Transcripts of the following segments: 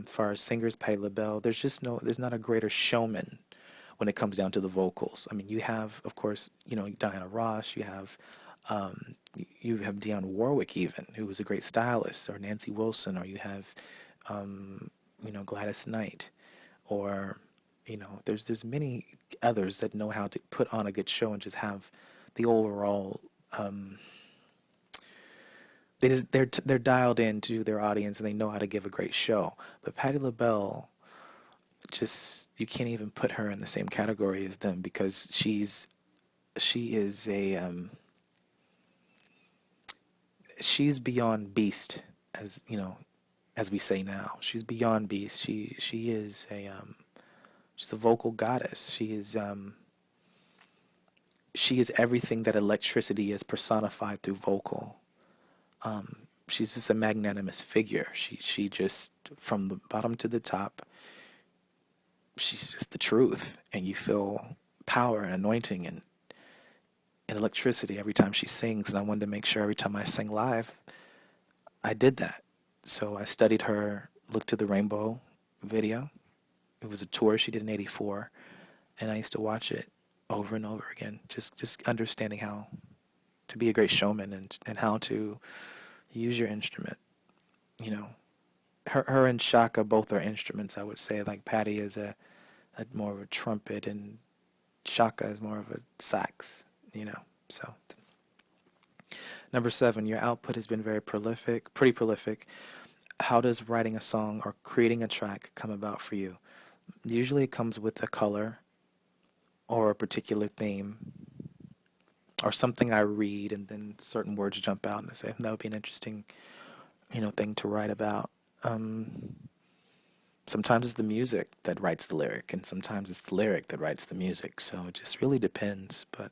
as far as singers, Patti LaBelle, there's not a greater showman when it comes down to the vocals. I mean, you have, of course, Diana Ross, you have Dionne Warwick even, who was a great stylist, or Nancy Wilson, or you have, Gladys Knight, or, there's many others that know how to put on a good show and just have the overall, um, they're dialed into their audience and they know how to give a great show. But Patti LaBelle, just you can't even put her in the same category as them because she is she's beyond beast, as as we say now. She's beyond beast. She is she's a vocal goddess. She is everything that electricity is personified through vocal. She's just a magnanimous figure. She just, from the bottom to the top, she's just the truth, and you feel power and anointing and electricity every time she sings. And I wanted to make sure every time I sang live, I did that. So I studied her "Look to the Rainbow" video. It was a tour she did in '84, and I used to watch it over and over again, just understanding how to be a great showman and how to use your instrument. You know, her and Shaka both are instruments. I would say, like, Patty is a more of a trumpet, and Shaka is more of a sax. So number 7, your output has been very prolific, pretty prolific. How does writing a song or creating a track come about for you? Usually it comes with a color or a particular theme or something I read, and then certain words jump out and I say that would be an interesting, thing to write about. Sometimes it's the music that writes the lyric, and sometimes it's the lyric that writes the music. So it just really depends. But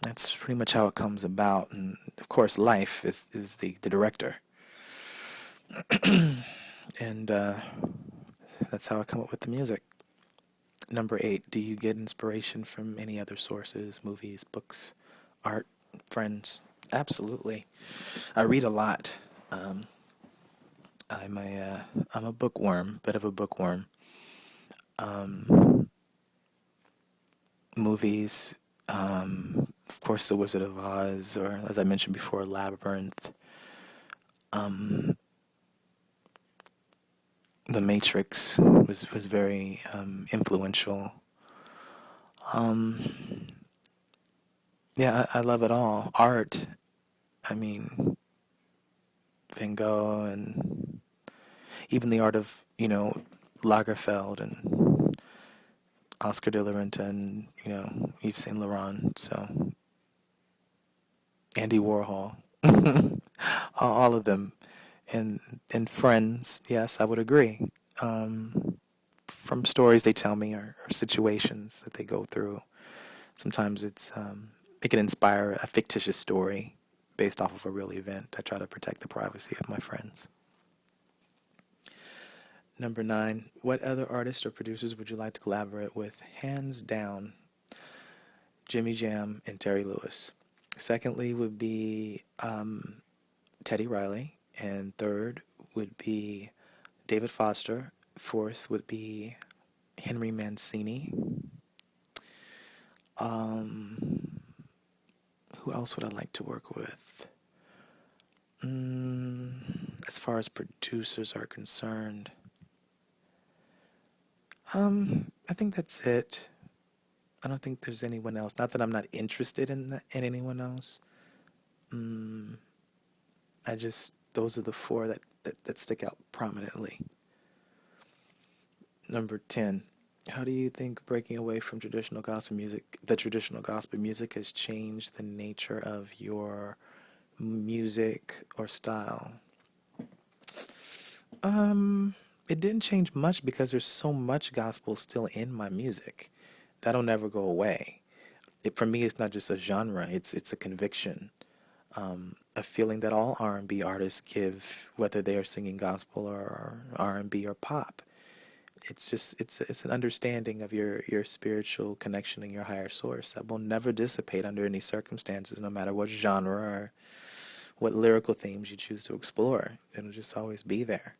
that's pretty much how it comes about. And of course, life is the director. And that's how I come up with the music. Number 8, do you get inspiration from any other sources, movies, books, art, friends? Absolutely. I read a lot. I'm a bookworm, bit of a bookworm. Movies, of course, The Wizard of Oz, or as I mentioned before, Labyrinth. The Matrix was very influential. Yeah, I love it all. Art, I mean, Van Gogh, and even the art of, Lagerfeld and Oscar de la Renta and, Yves Saint Laurent. So, Andy Warhol, all of them. And friends, yes, I would agree. From stories they tell me, or situations that they go through. Sometimes it can inspire a fictitious story based off of a real event. I try to protect the privacy of my friends. Number 9, what other artists or producers would you like to collaborate with? Hands down, Jimmy Jam and Terry Lewis. Secondly would be Teddy Riley, and third would be David Foster. Fourth would be Henry Mancini. Who else would I like to work with? As far as producers are concerned, I think that's it. I don't think there's anyone else. Not that I'm not interested in anyone else. Those are the four that stick out prominently. Number 10. How do you think breaking away from the traditional gospel music has changed the nature of your music or style? It didn't change much because there's so much gospel still in my music. That'll never go away. For me, it's not just a genre, it's a conviction. A feeling that all R&B artists give, whether they are singing gospel or R&B or pop. It's an understanding of your spiritual connection and your higher source that will never dissipate under any circumstances, no matter what genre or what lyrical themes you choose to explore. It'll just always be there.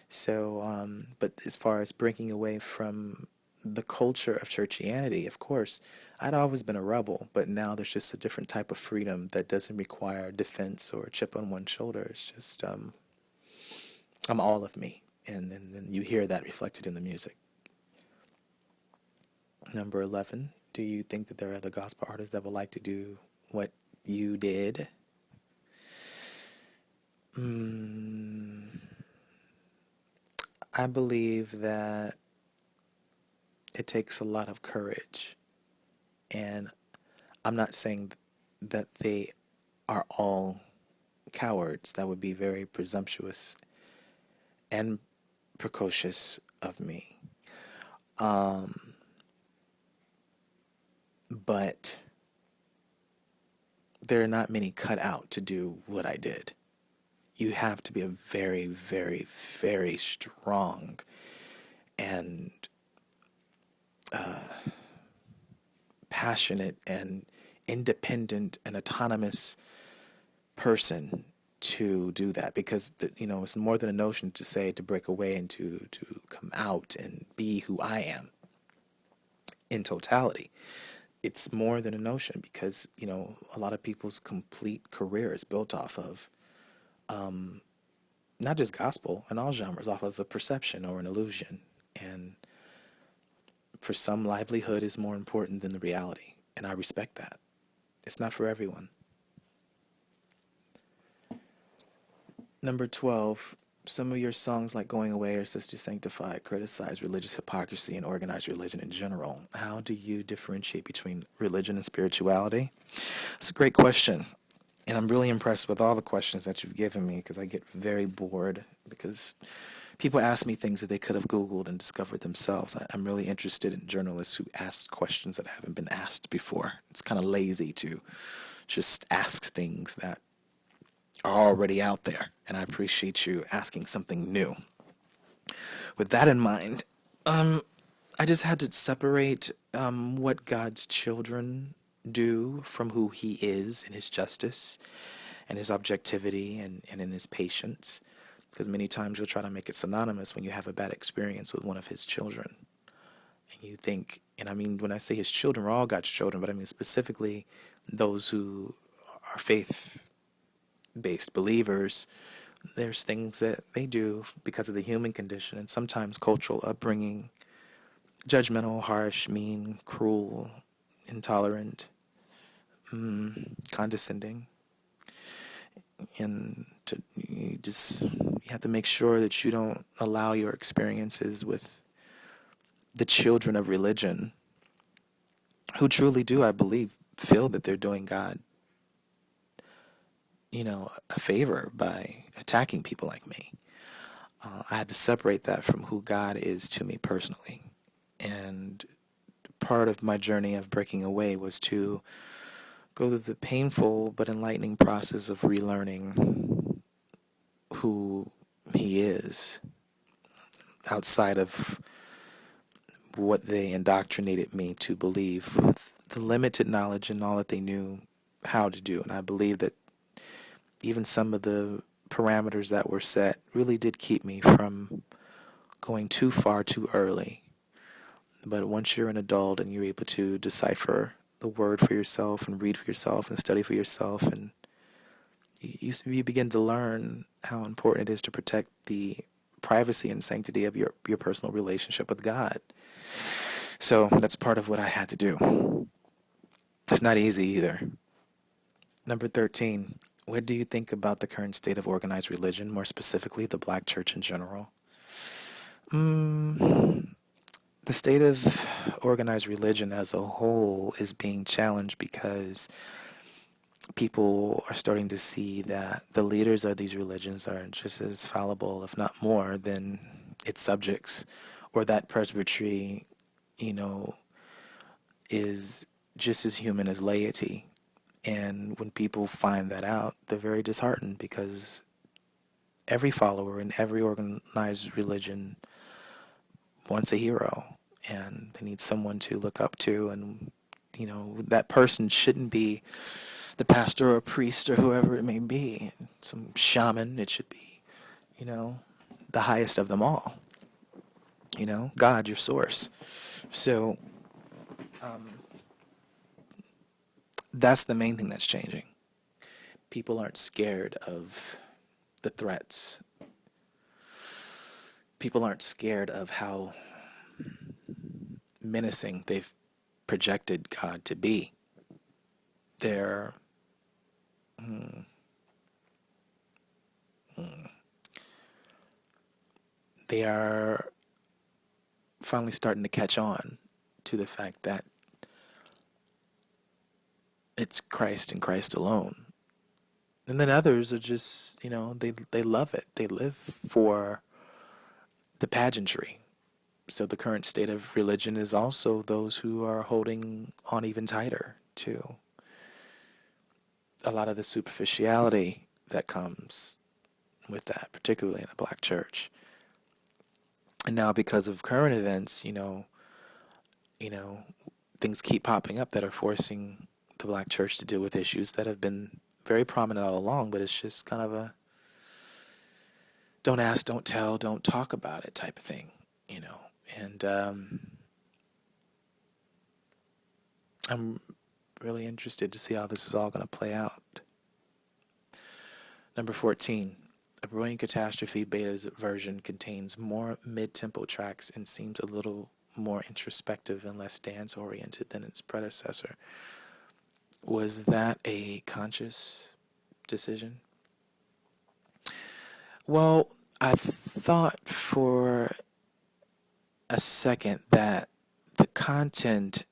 So, but as far as breaking away from the culture of churchianity, of course, I'd always been a rebel, but now there's just a different type of freedom that doesn't require defense or a chip on one shoulder. It's just, I'm all of me. And then you hear that reflected in the music. Number 11, do you think that there are other gospel artists that would like to do what you did? I believe that it takes a lot of courage. And I'm not saying that they are all cowards. That would be very presumptuous and precocious of me. But there are not many cut out to do what I did. You have to be a very, very, very strong and passionate and independent and autonomous person to do that, because it's more than a notion to say to break away and to come out and be who I am in totality. It's more than a notion, because a lot of people's complete career is built off of not just gospel and all genres, off of a perception or an illusion. And for some, livelihood is more important than the reality, and I respect that. It's not for everyone. Number 12, some of your songs like Going Away or Sister Sanctified criticize religious hypocrisy and organized religion in general. How do you differentiate between religion and spirituality? It's a great question. And I'm really impressed with all the questions that you've given me, because I get very bored because people ask me things that they could have Googled and discovered themselves. I'm really interested in journalists who ask questions that haven't been asked before. It's kind of lazy to just ask things that are already out there, and I appreciate you asking something new. With that in mind, I just had to separate what God's children do from who he is in his justice and his objectivity and in his patience, because many times you'll try to make it synonymous when you have a bad experience with one of his children. And you think, and I mean, when I say his children, we're all God's children, but I mean specifically those who are faith-based believers. There's things that they do because of the human condition and sometimes cultural upbringing, judgmental, harsh, mean, cruel, intolerant, condescending. And you have to make sure that you don't allow your experiences with the children of religion, who truly do, I believe, feel that they're doing God, a favor by attacking people like me. I had to separate that from who God is to me personally. And part of my journey of breaking away was to go through the painful but enlightening process of relearning who he is outside of what they indoctrinated me to believe with the limited knowledge and all that they knew how to do. And I believe that even some of the parameters that were set really did keep me from going too far too early. But once you're an adult and you're able to decipher the word for yourself and read for yourself and study for yourself, and you begin to learn how important it is to protect the privacy and sanctity of your personal relationship with God. So that's part of what I had to do. It's not easy either. Number 13, what do you think about the current state of organized religion, more specifically the black church in general? The state of organized religion as a whole is being challenged because people are starting to see that the leaders of these religions are just as fallible, if not more, than its subjects, or that presbytery, is just as human as laity. And when people find that out, they're very disheartened, because every follower in every organized religion wants a hero, and they need someone to look up to and that person shouldn't be the pastor or priest or whoever it may be, some shaman. It should be, you know, the highest of them all, God, your source. So that's the main thing that's changing. People aren't scared of the threats. People aren't scared of how menacing they've projected God to be. They're they are finally starting to catch on to the fact that it's Christ and Christ alone. And then others are just, they love it. They live for the pageantry. So the current state of religion is also those who are holding on even tighter to a lot of the superficiality that comes with that, particularly in the black church. And now because of current events, you know, things keep popping up that are forcing the black church to deal with issues that have been very prominent all along, but it's just kind of a don't ask, don't tell, don't talk about it type of thing. And I'm really interested to see how this is all going to play out. Number 14. A Brilliant Catastrophe Beta's version contains more mid-tempo tracks and seems a little more introspective and less dance-oriented than its predecessor. Was that a conscious decision? Well, I thought for a second that the content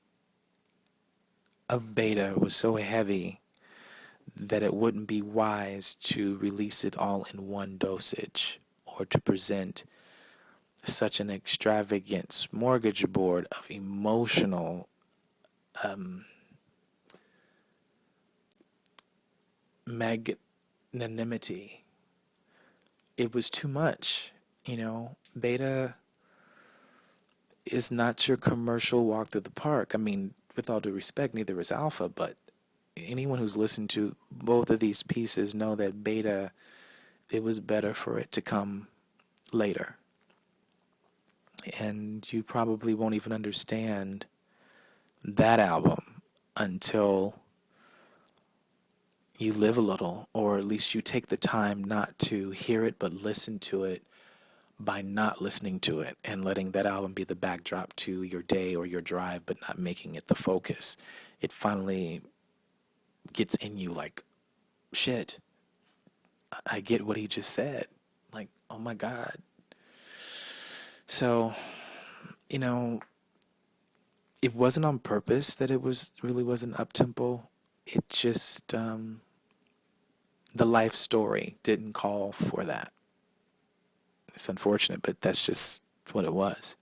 of Beta was so heavy that it wouldn't be wise to release it all in one dosage or to present such an extravagant smorgasbord of emotional magnanimity. It was too much. Beta is not your commercial walk through the park. I mean, with all due respect, neither is Alpha, but anyone who's listened to both of these pieces know that Beta, it was better for it to come later. And you probably won't even understand that album until you live a little, or at least you take the time not to hear it but listen to it by not listening to it and letting that album be the backdrop to your day or your drive, but not making it the focus. It finally gets in you like, shit, I get what he just said. Like, oh my God. So, you know, it wasn't on purpose that it really wasn't up tempo. It just the life story didn't call for that. It's unfortunate, but that's just what it was.